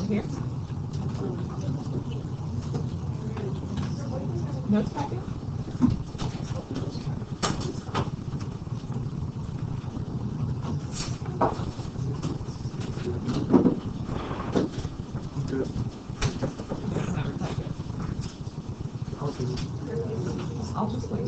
here? Notes back here? I'll just wait.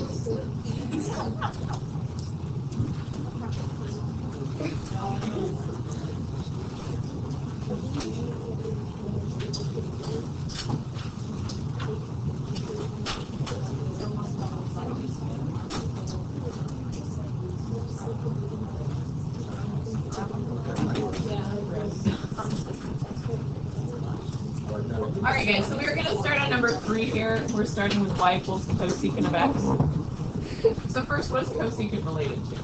All right, guys, so we're going to start on number 3 here. We're starting with y equals cosecant of x. So first, what is cosecant related to?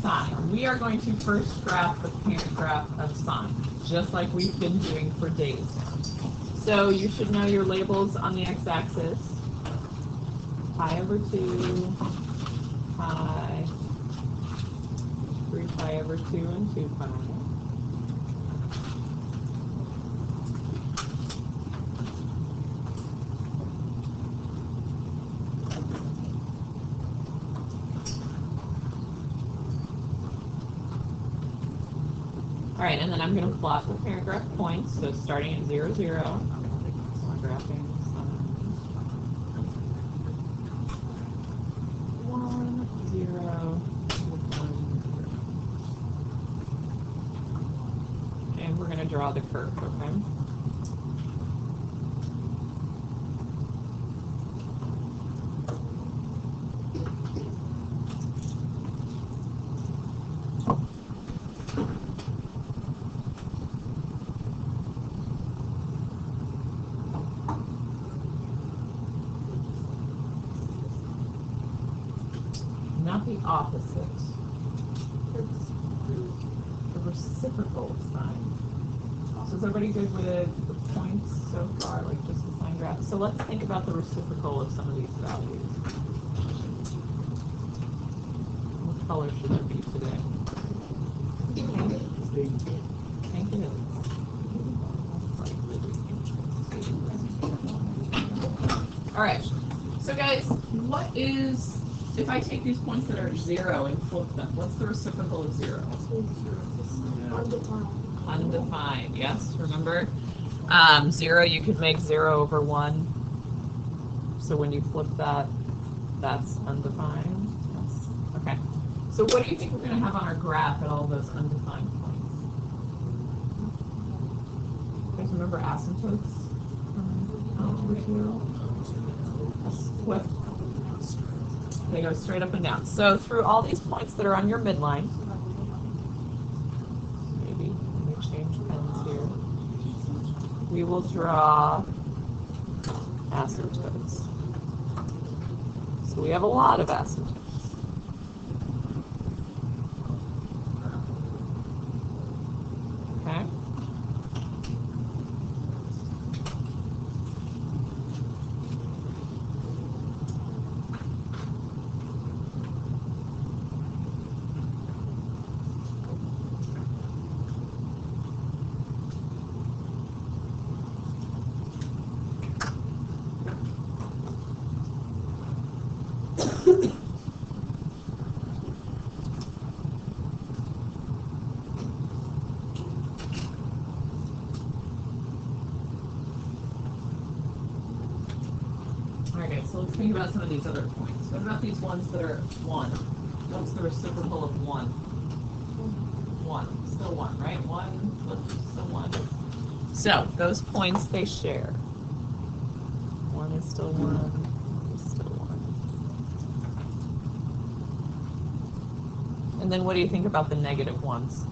Sine. We are going to first graph the parent graph of sine, just like we've been doing for days now. So you should know your labels on the x-axis. Pi over 2, pi, 3 pi over 2, and 2 pi. All right, and then I'm going to plot the parent graph points. So starting at 0, 0, so I'm graphing 1, 0, 1, 0. And we're going to draw the curve, okay? Not the opposite. The reciprocal of sine. So is everybody good with the points so far, like just the sine graph? So let's think about the reciprocal of some of these values. What color should it be today? Thank you. All right. So guys, what is, if I take these points that are 0 and flip them, what's the reciprocal of 0? Undefined. Undefined, yes, remember? 0, you could make 0 over 1. So when you flip that, that's undefined. Yes. Okay. So what do you think we're going to have on our graph at all those undefined points? You guys remember asymptotes? Flip. They go straight up and down. So through all these points that are on your midline, maybe let me change pens here, we will draw asymptotes. So we have a lot of asymptotes. Okay. Okay, so let's think about some of these other points. What about these ones that are 1? What's the reciprocal of 1? 1. Still 1, right? 1, flip, still 1. So, those points they share. 1 is still 1, 1 is still 1. And then what do you think about the negative ones?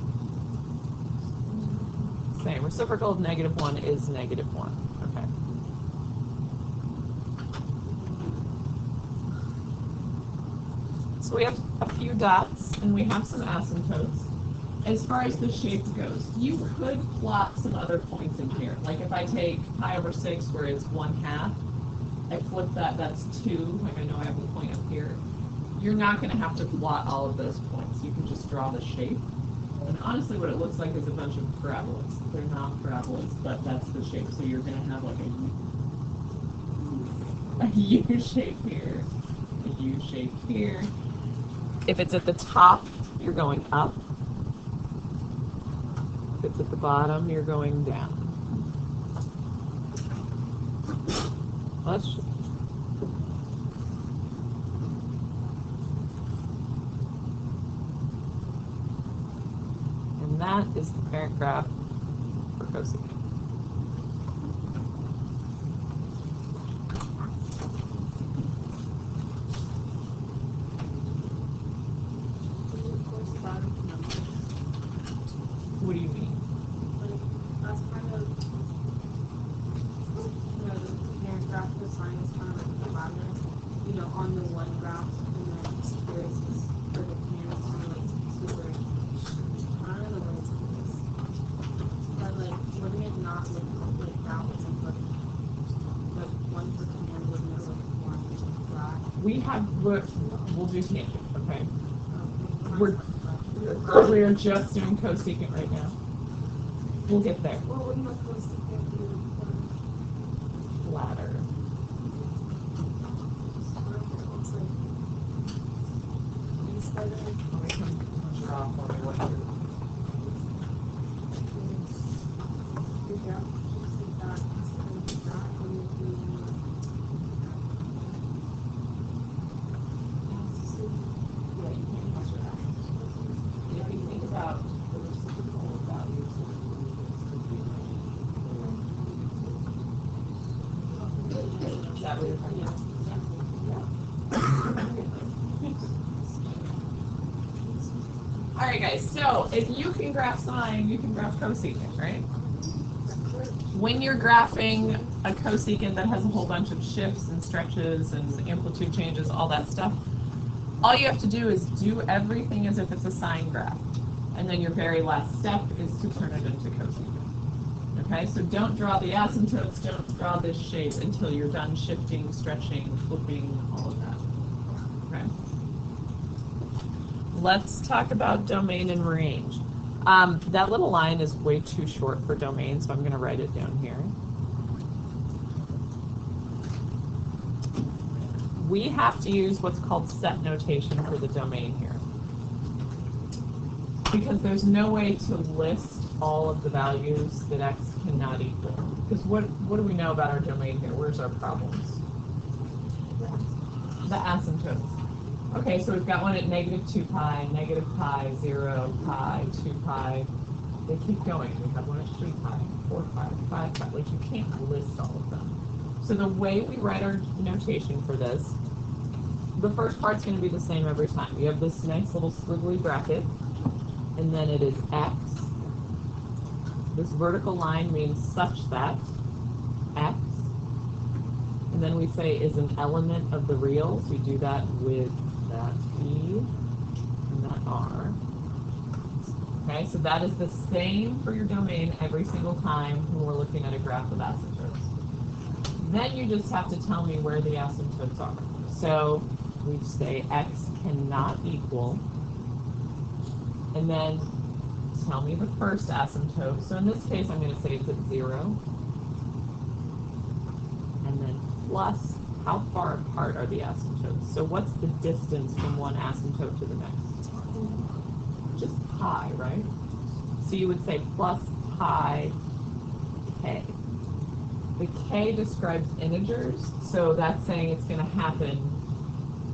Same. Reciprocal of negative 1 is negative 1. Okay. So we have a few dots, and we have some asymptotes. As far as the shape goes, you could plot some other points in here. Like if I take pi over 6, where it's 1/2, I flip that, that's 2. Like I know I have a point up here. You're not going to have to plot all of those points. You can just draw the shape. And honestly, what it looks like is a bunch of parabolas. They're not parabolas, but that's the shape. So you're going to have like a U shape here, a U shape here. If it's at the top, you're going up. If it's at the bottom, you're going down. And that is the parent graph for cosecant. What do you mean? That's kind of, the parent graph of the sign is kind of like the ladder, on the one graph, and then there is this, for the parent, it's kind of like super, I don't know the words of this, but like, wouldn't it not look like that would look like one for command would never look one graph? We'll do tangent, okay? We're just doing cosecant right now. We'll get there. Well, wouldn't a cosecant be Ladder. it's like instead of Let me come draw for me what you're. the graph, just like that, instead of that, it would be Yeah, you can't measure that. If you think about the reciprocal values, is that what you're talking about? All right, guys. So if you can graph sine, you can graph cosecant, right? When you're graphing a cosecant that has a whole bunch of shifts and stretches and amplitude changes, all that stuff, all you have to do is do everything as if it's a sine graph. And then your very last step is to turn it into cosecant. Okay, so don't draw the asymptotes, don't draw this shape until you're done shifting, stretching, flipping, all of that. Okay. Let's talk about domain and range. That little line is way too short for domain, so I'm going to write it down here. We have to use what's called set notation for the domain here, because there's no way to list all of the values that x cannot equal. Because what do we know about our domain here? Where's our problems? The asymptotes. Okay, so we've got one at -2 pi, -pi, 0 pi, 2 pi. They keep going. We have one at 3 pi, 4 pi, 5 pi. Like, you can't list all of them. So the way we write our notation for this, the first part's going to be the same every time. You have this nice little squiggly bracket, and then it is x. This vertical line means such that x, and then we say is an element of the reals. We do that with that e and that r. Okay, so that is the same for your domain every single time when we're looking at a graph of asymptotes. Then you just have to tell me where the asymptotes are. So we say x cannot equal, and then tell me the first asymptote. So in this case, I'm going to say it's at 0. And then plus, how far apart are the asymptotes? So what's the distance from one asymptote to the next? Just pi, right? So you would say plus pi k. The k describes integers, so that's saying it's going to happen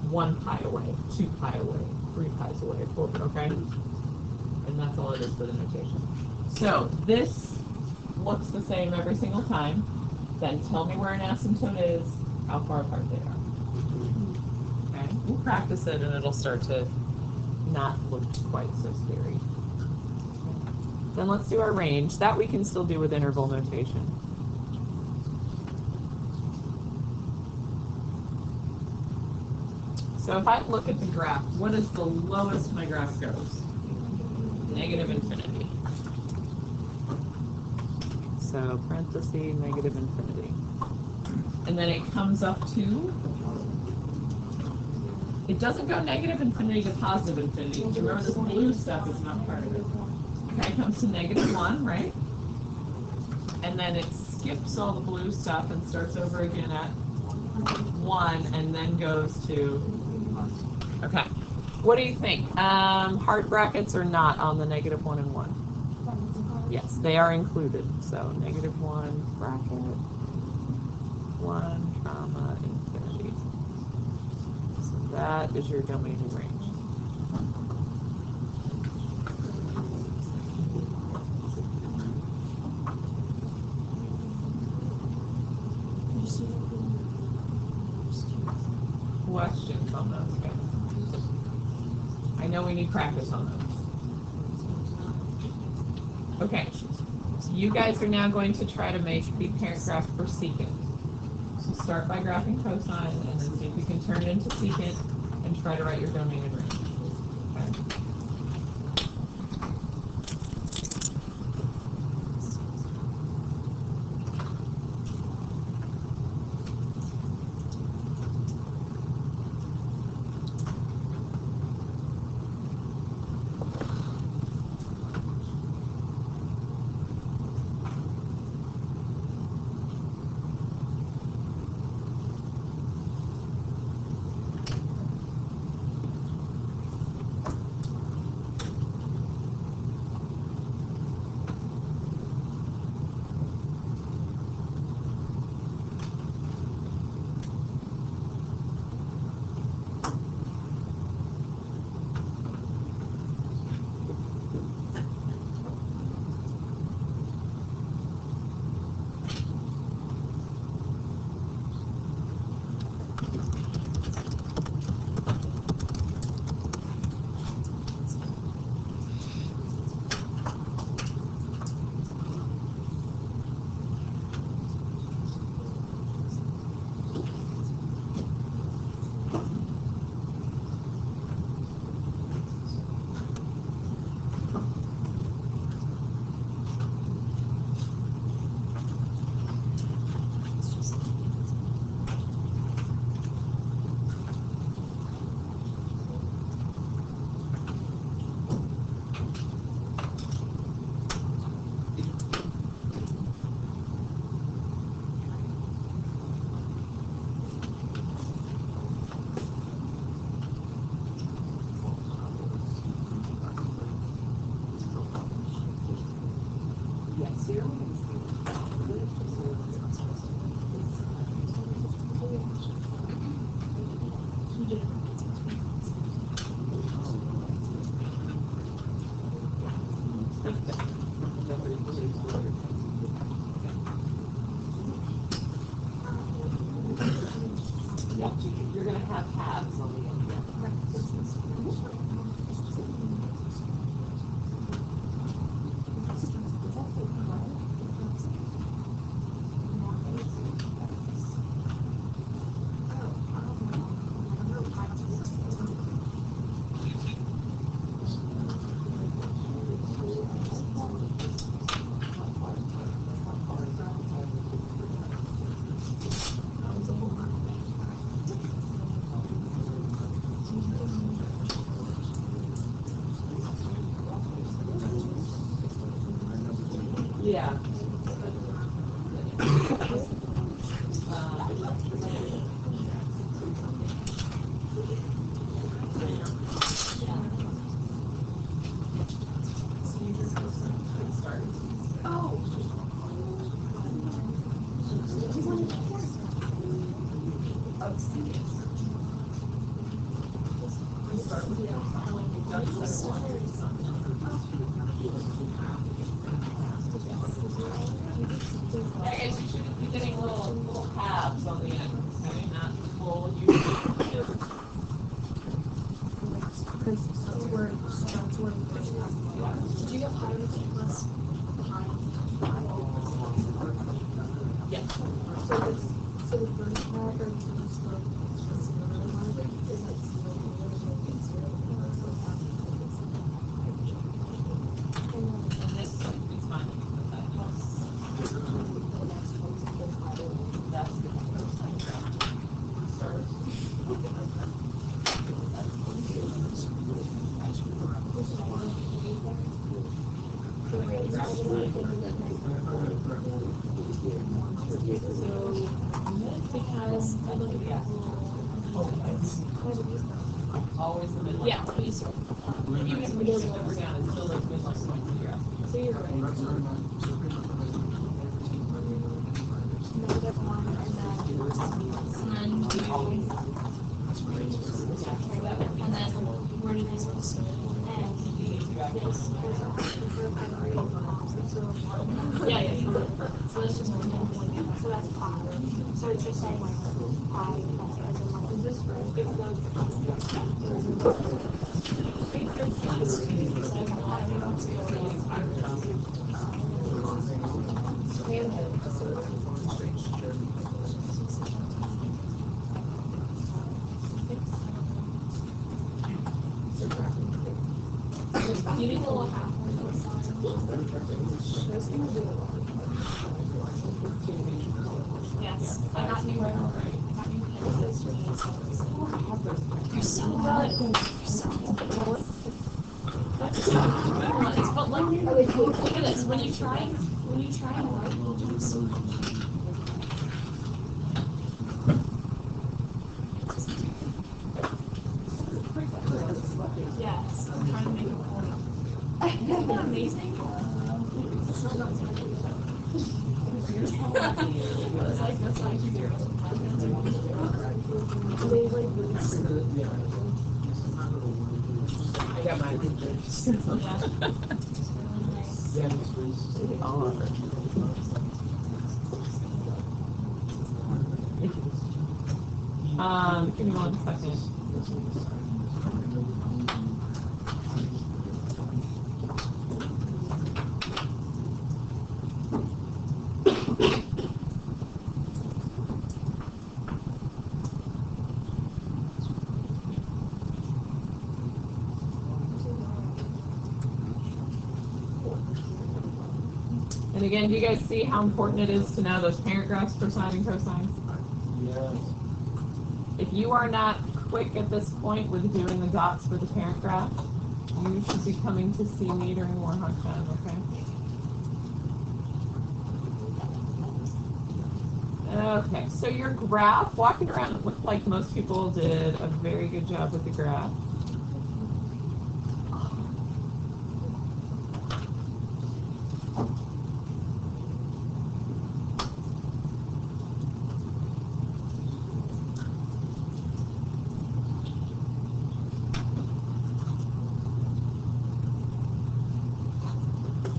1 pi away, 2 pi away, 3 pi's away, 4, okay? And that's all it is for the notation. So this looks the same every single time. Then tell me where an asymptote is, how far apart they are. Okay? We'll practice it and it'll start to not look quite so scary. Then let's do our range. That we can still do with interval notation. So if I look at the graph, what is the lowest my graph goes? -infinity. So parentheses, -infinity. And then it comes up to, it doesn't go -infinity to +infinity. Do you remember this blue stuff is not part of it? Okay, comes to -1, right? And then it skips all the blue stuff and starts over again at 1 and then goes to, okay. What do you think? Heart brackets are not on the -1 and 1. Yes, they are included. So -1 bracket, 1 comma infinity. So that is your domain and range. Questions on those guys? I know we need practice on those. Okay, you guys are now going to try to make the parent graph for secant. So start by graphing cosine and then see if you can turn it into secant and try to write your domain and range. Okay. You're going to have halves on the end. Yeah. I guess you should be getting little halves on the end, okay? Not full. Do you have higher plus yes. So the first part or the first slope is like and this is fine. That's the Because I look at yes. Always the middle. Yeah, please. Even if we just up or down, it's still like midline point to your So you're right. -1 and then and then where do these supposed to yeah, yeah. So that's just so that's pi. So it's just saying like pi as in like is this right? You need a little half. Yes, I got you right. You're so good. You're so good. But look at this. When you try and write, you'll do so much. Yes, I'm trying to make it funny. Isn't that amazing? It's not that it's like that's like you I got mine. Give me 1 second. And again, do you guys see how important it is to know those parent graphs for sine and cosine? Yes. If you are not quick at this point with doing the dots for the parent graph, you should be coming to see me during Warhawk time, okay? Okay, so your graph, walking around, it looked like most people did a very good job with the graph.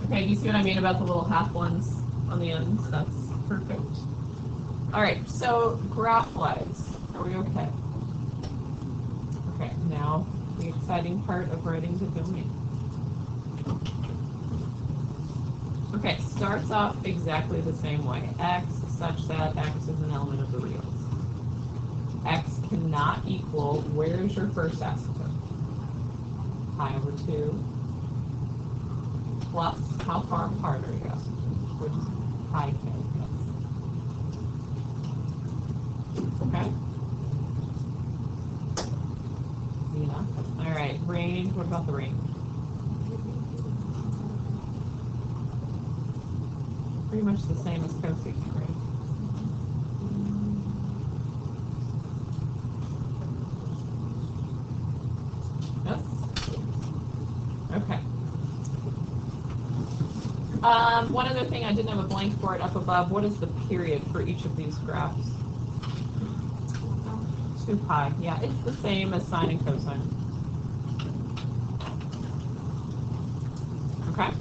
Okay, you see what I mean about the little half ones on the ends? That's perfect. All right, so graph-wise, are we okay? Okay, now the exciting part of writing the domain. Okay, starts off exactly the same way. X such that X is an element of the reals. X cannot equal, where is your first asymptote? Pi over 2 plus, how far apart are you? Which is pi k. Okay? Yeah. All right, range, what about the range? Pretty much the same as cosecant, right? Yes? Okay. One other thing, I didn't have a blank for it up above. What is the period for each of these graphs? 2 pi. Yeah, it's the same as sine and cosine. Okay?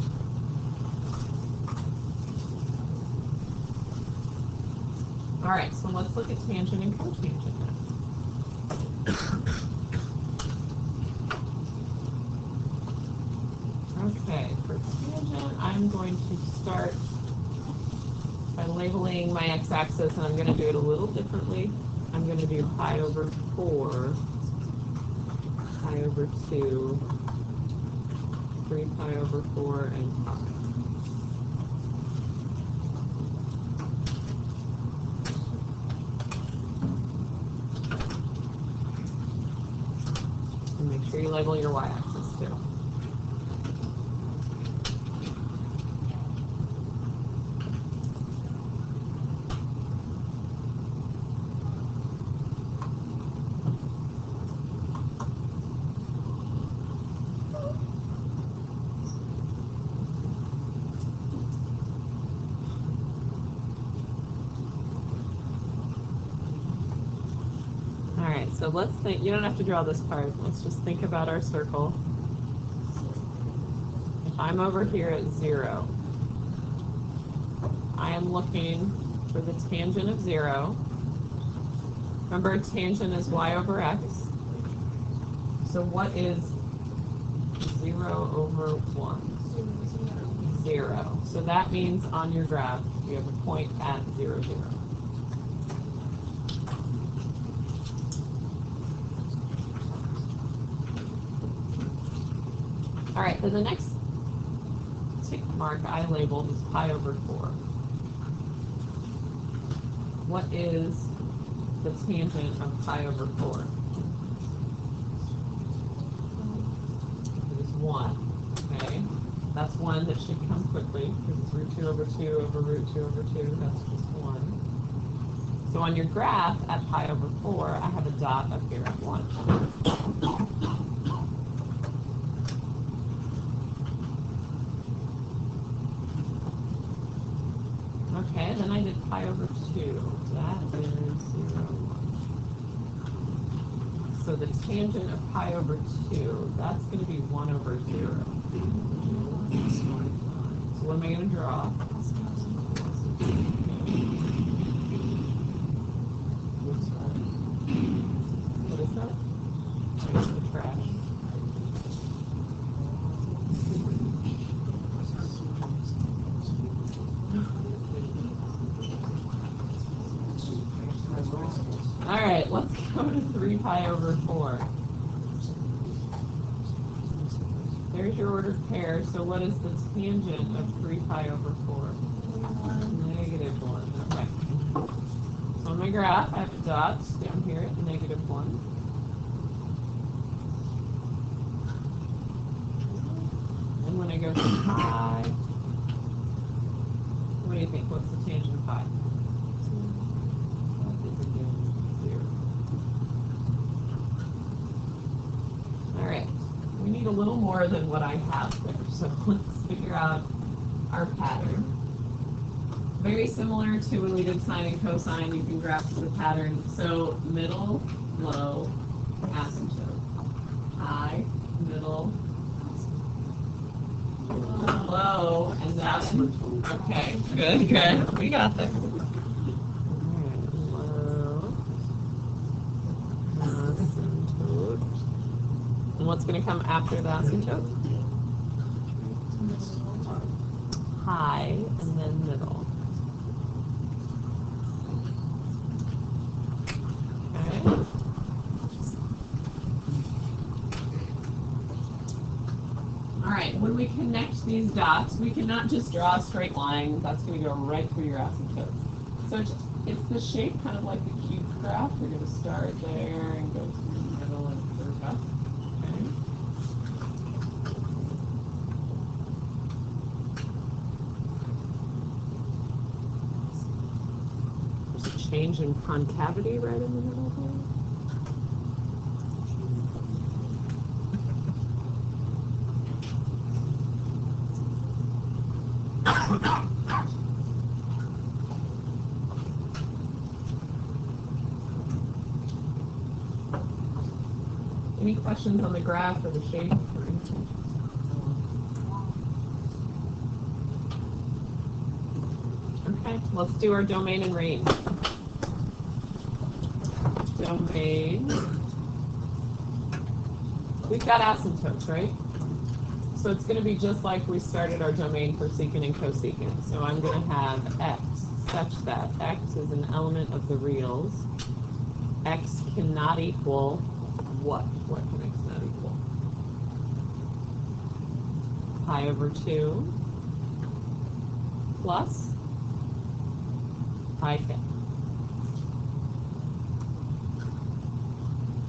All right, so let's look at tangent and cotangent now. Okay, for tangent, I'm going to start by labeling my x-axis, and I'm going to do it a little differently. I'm going to do pi over 4, pi over 2, 3 pi over 4, and pi. And make sure you label your y-axis too. so let's think, you don't have to draw this part. Let's just think about our circle. If I'm over here at 0, I am looking for the tangent of 0. Remember, tangent is y over x. So what is 0 over 1? 0. So that means on your graph, you have a point at 0, 0. All right, then the next tick mark I labeled is pi over 4. What is the tangent of pi over 4? It is 1, okay? That's 1 that should come quickly, because it's root 2 over 2 over root 2 over 2, that's just 1. So on your graph at pi over 4, I have a dot up here at 1. Okay, then I did pi over 2. That is 0, 1. So the tangent of pi over 2, that's going to be 1 over 0. So what am I going to draw? What is that? There's the trash. All right, let's go to 3 pi over 4. There's your ordered pair. So what is the tangent of 3 pi over 4? Negative 1. Okay. So on my graph, I have a dot down here at negative 1. And when I go to pi, what do you think? What's the tangent of pi? We need a little more than what I have there, so let's figure out our pattern. Very similar to when we did sine and cosine, you can graph the pattern. So middle, low, asymptote. High, middle, low, and then, okay, good, good, we got this. And what's going to come after the asymptote? High, and then middle. Okay. All right, when we connect these dots, we cannot just draw a straight line. That's going to go right through your asymptote. So it's the shape kind of like the cube graph. We're going to start there and go through the middle and curve up. Change in concavity right in the middle there. Any questions on the graph or the shape? Okay, let's do our domain and range. Domain. We've got asymptotes, right? So it's going to be just like we started our domain for secant and cosecant. So I'm going to have x such that x is an element of the reals. X cannot equal what? What can x not equal? Pi over 2 plus pi k.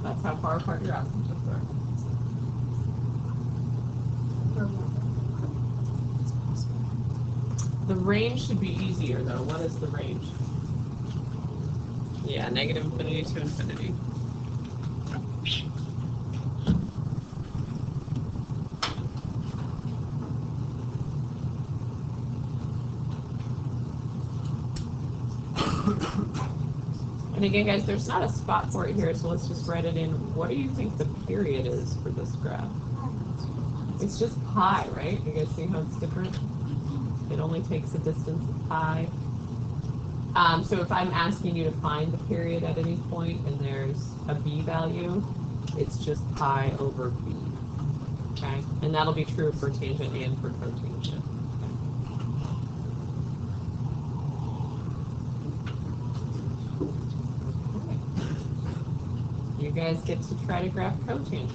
That's how far apart your asymptotes are. The range should be easier, though. What is the range? Yeah, negative infinity to infinity. And again, guys, there's not a spot for it here, so let's just write it in. What do you think the period is for this graph? It's just pi, right? You guys see how it's different? It only takes a distance of pi. So if I'm asking you to find the period at any point and there's a b value, it's just pi over b. Okay? And that'll be true for tangent and for cotangent. You guys get to try to graph cotangent.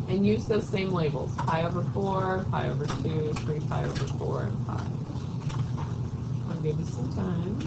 And use those same labels. Pi over 4, pi over 2, 3 pi over 4, and pi. I'll give you some time.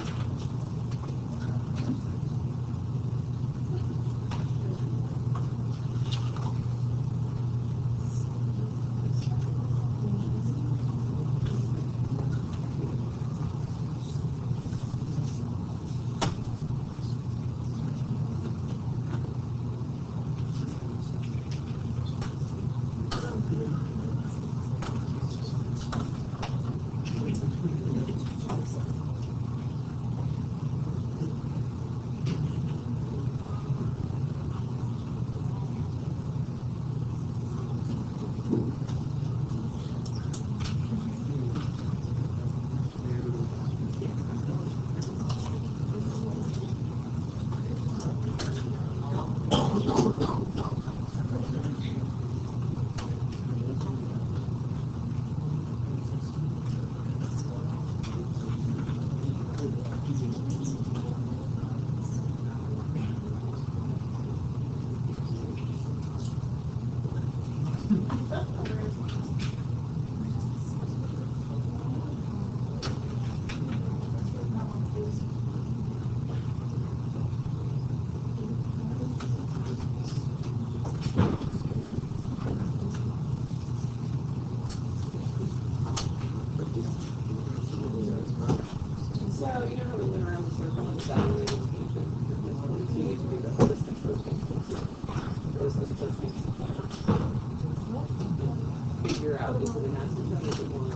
Figure out is it an asymptote or is it one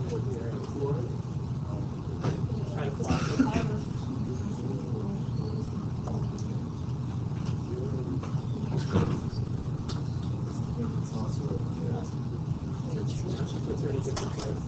try to plot it. Puts her in a different place.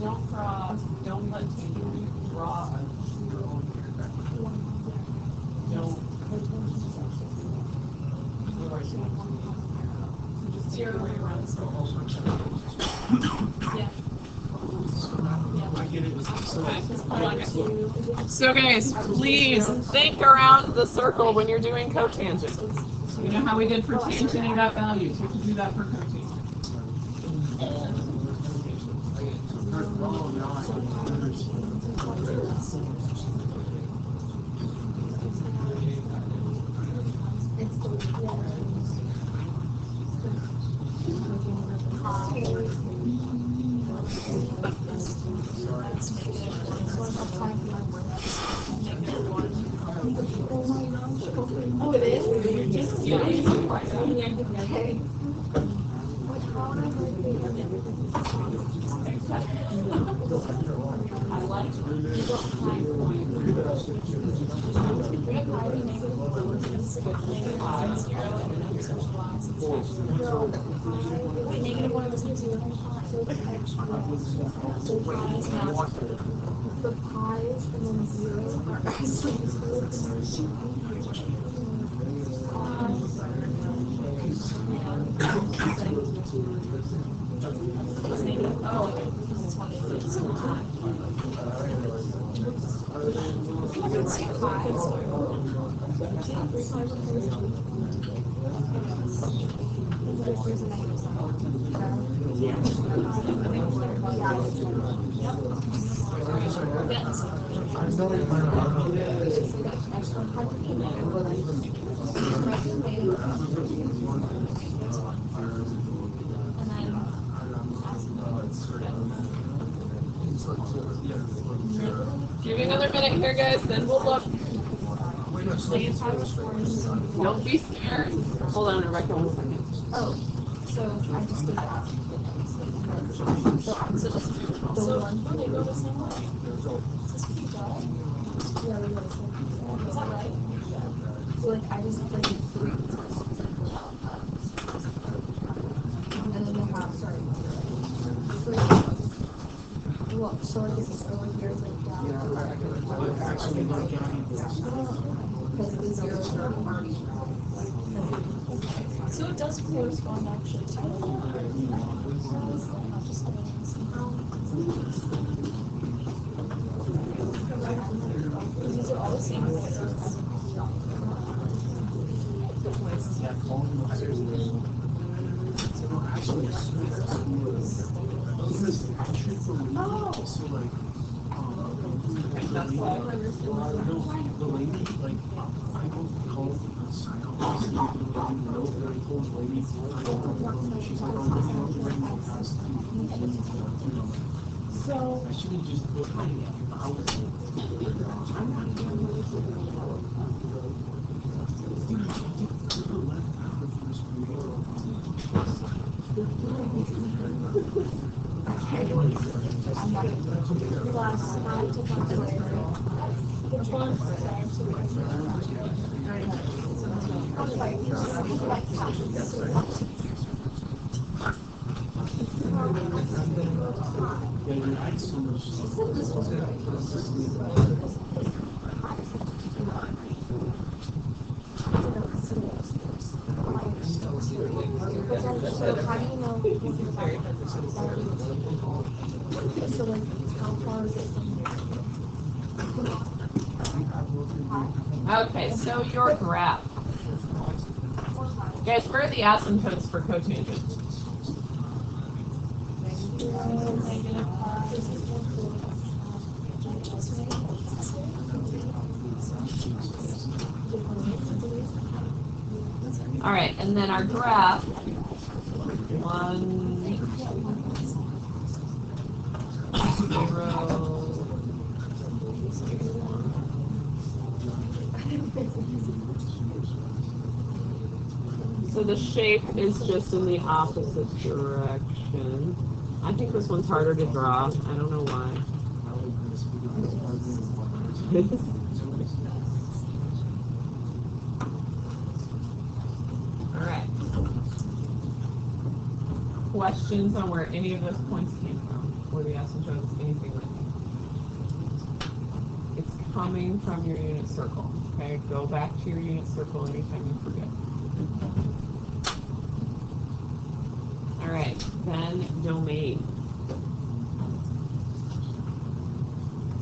Don't cross, don't continue, draw your own paragraph. Don't. Just zero way around the circle. So guys, please think around the circle when you're doing cotangent. You know how we did for tangent and got values. We can do that for cotangent. Oh, it is? Yeah. Okay. Wait, negative 1 was 0. So it's extra. So pies now. The pies and then 0 are actually Give me another minute here, guys, then we'll look. Don't be scared. Hold on, Rebecca, 1 second. Oh, so I just did that. So just the one. They go the same way. Just keep going. Yeah, we go the same way. Is that right? Yeah. So like I just played 3. And then they have 3. Well, so like this is over here, it's like down. Because it is 0. So it does correspond actually to these are all the same. The lady, like, I don't call it a very cold lady. She's like, oh, So I should have just put So how do you know? So like how far is it from here? Okay, so your graph. Guys, where are the asymptotes for cotangent? All right, and then our graph, 1, 0. So the shape is just in the opposite direction. I think this one's harder to draw. I don't know why. All right. Questions on where any of those points came from? Where the asymptotes, anything like that? It's coming from your unit circle. Okay, go back to your unit circle anytime you forget. All right, then domain.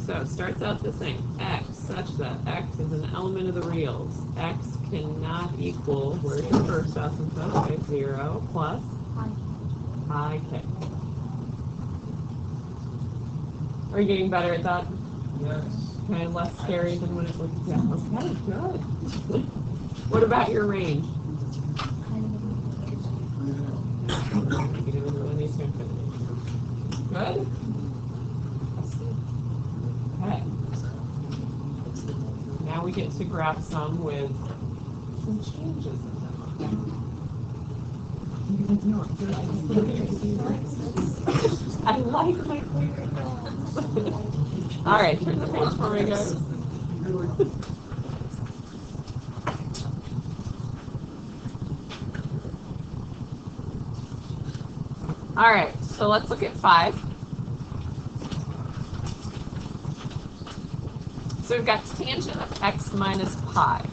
So it starts out the same. X such that X is an element of the reals. X cannot equal, where's your first asymptote? Okay, 0 plus I k. Are you getting better at that? Yes. Okay, less scary than when it was, yeah, okay, good. What about your range? Good? Okay. Now we get to graph some with some changes in them. I like my favorite dogs. All right, turn the page for me, guys. All right, so let's look at 5. So we've got tangent of x minus pi.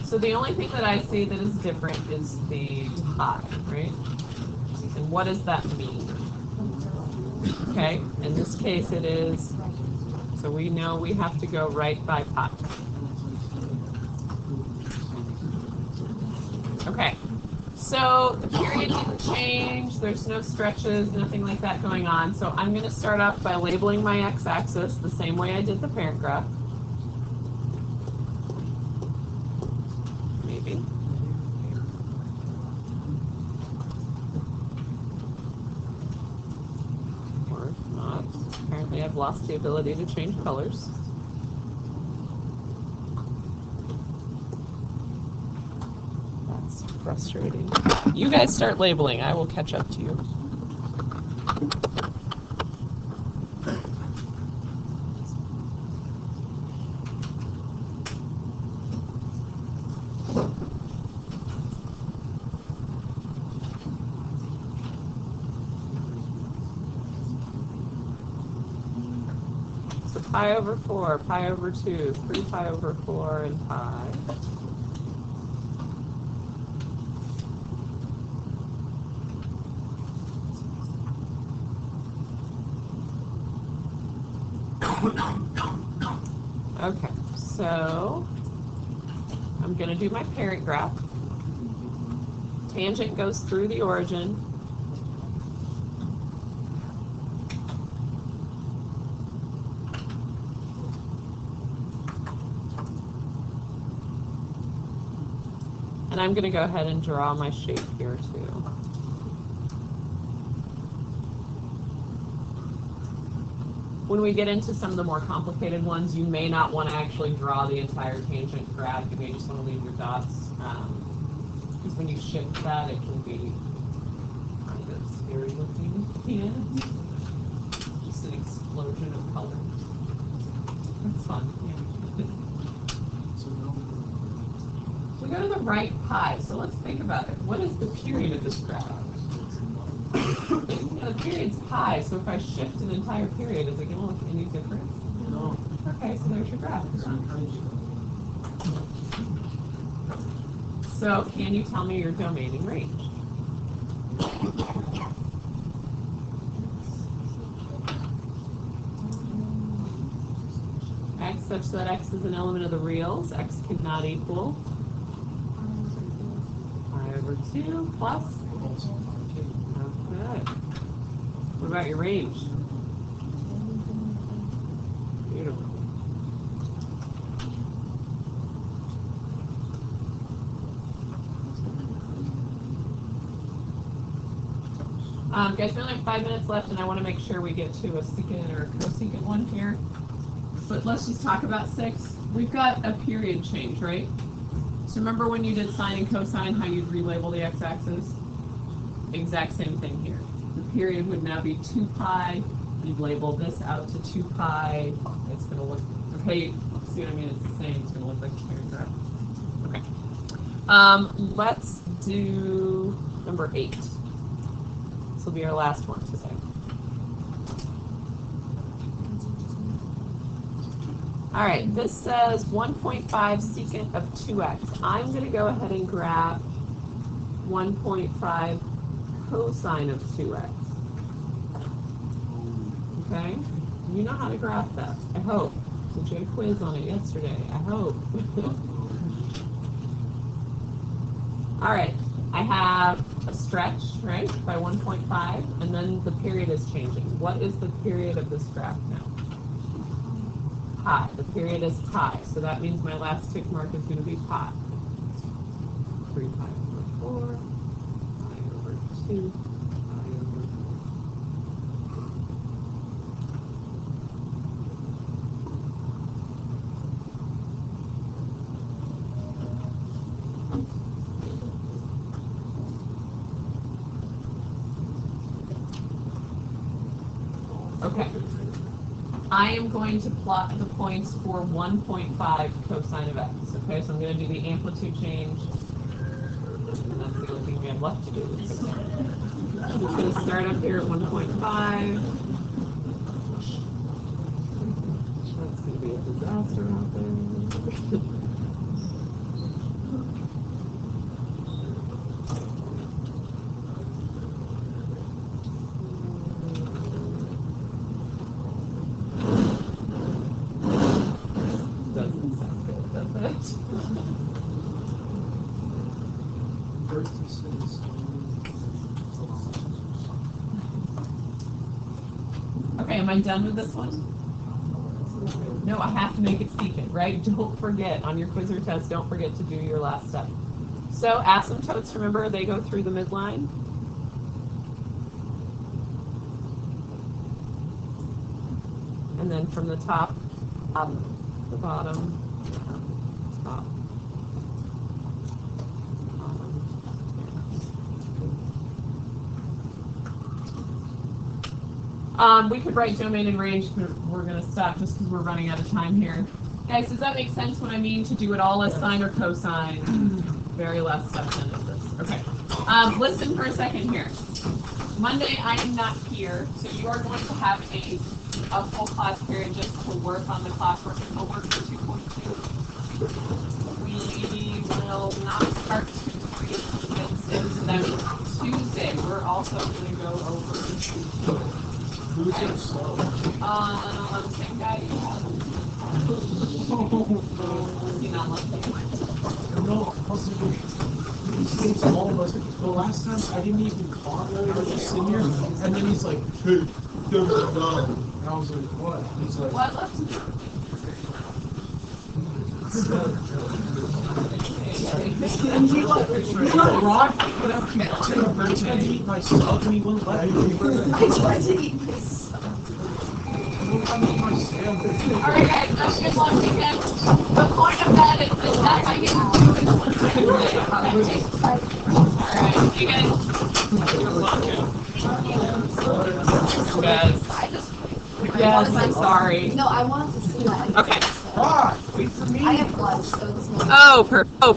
So the only thing that I see that is different is the pi, right? And what does that mean? Okay, in this case it is, so we know we have to go right by pi. Okay, so the period didn't change, there's no stretches, nothing like that going on. So I'm going to start off by labeling my x-axis the same way I did the parent graph. Maybe. Or if not, apparently I've lost the ability to change colors. That's frustrating. You guys start labeling, I will catch up to you. So pi over 4, pi over 2, 3 pi over 4, and pi. Okay, so I'm going to do my parent graph. Tangent goes through the origin. And I'm going to go ahead and draw my shape here too. When we get into some of the more complicated ones, you may not want to actually draw the entire tangent graph. You may just want to leave your dots. Because when you shift that, it can be kind of scary looking at the end. Just an explosion of color. It's fun. Yeah. We go to the right pi, so let's think about it. What is the period of this graph? The period's pi, so if I shift an entire period, is it going to look any different? No. Okay, so there's your graph. So can you tell me your domaining range? X such that x is an element of the reals, x cannot equal pi over 2 plus. Okay. What about your range? Beautiful. Guys, we only have 5 minutes left, and I want to make sure we get to a secant or a cosecant one here. But let's just talk about 6. We've got a period change, right? So remember when you did sine and cosine, how you'd relabel the x-axis? Exact same thing here. The period would now be 2 pi. You'd label this out to 2 pi. It's going to look, okay, see what I mean? It's the same. It's going to look like a parent graph. Okay. Let's do number 8. This will be our last one today. All right, this says 1.5 secant of 2x. I'm going to go ahead and grab 1.5 cosine of 2x. Okay? You know how to graph that, I hope. Did you have a quiz on it yesterday? I hope. All right, I have a stretch, right, by 1.5, and then the period is changing. What is the period of this graph now? Pi. The period is pi, so that means my last tick mark is going to be pi. 3 pi over 4, pi over 2, pi over 4. Okay. I am going to plot the points for 1.5 cosine of x. Okay, so I'm going to do the amplitude change. And that's the only thing we have left to do. We're going to start up here at 1.5. That's going to be a disaster out there. Doesn't sound good, does it? Okay, am I done with this one? No, I have to make it secant, right? Don't forget, on your quiz or test, don't forget to do your last step. So asymptotes, remember, they go through the midline. And then from the top, up, the bottom, top. We could write domain and range, but we're going to stop just because we're running out of time here. Guys, does that make sense when I mean to do it all as sine or cosine? Very last step then is this. Okay. Listen for a second here. Monday I am not here, so you are going to have a full class period just to work on the classwork and homework for 2.2. We will not start Wednesday, so that means Tuesday we're also going to go over. Who's it slow? The same guy you have. You not lucky. No, possibly. He saves all of us. The last time I didn't even bother. I was just sitting here, and then he's like, "Hey, go." And I was like, "What?" He's like, What left? and he like rock I tried to eat my stuff, and he wouldn't let me. I tried to eat myself. Alright guys, that's good luck weekend. The point of that is that's how you can do it. Alright, you guys. Yes, I'm sorry. No, I wanted to see that. Okay. Ah, wait for me. I have blood, so it's not. Oh,